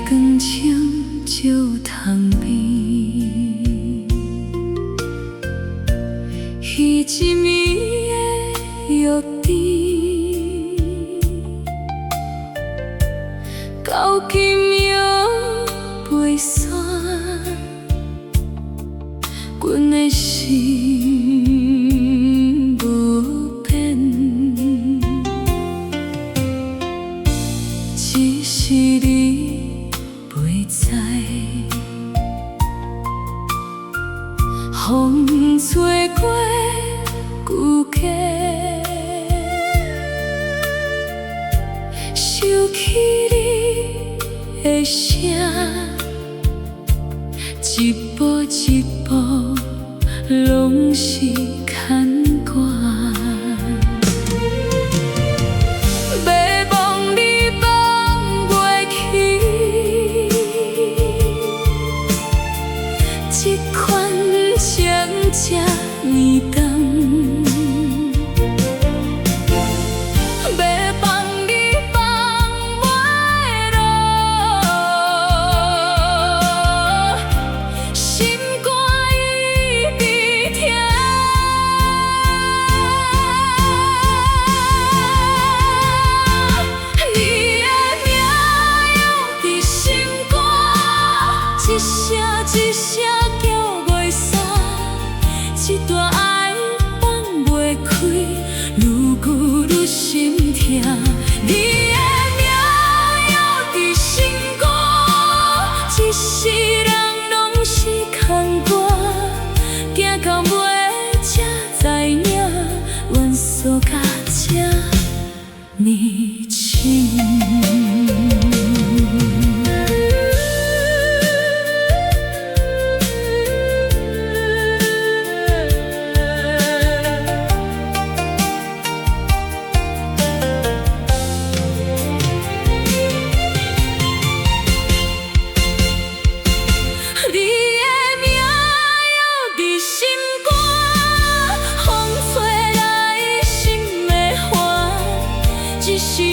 光青照窗边，鱼一暝的约定，到今夜飞山，阮的心无变，只是你袂知，风吹过旧家，想起你的声，一步一步拢是牵挂。要忘你忘袂去，这款情这呢重。要放你放袂落，心肝一直疼。你的名犹伫心肝，一声一声叫袂散，一段爱放袂开，愈久愈心痛。你的名犹伫心肝，一世人拢是空歌，行到尾才知影，缘数到这呢深。是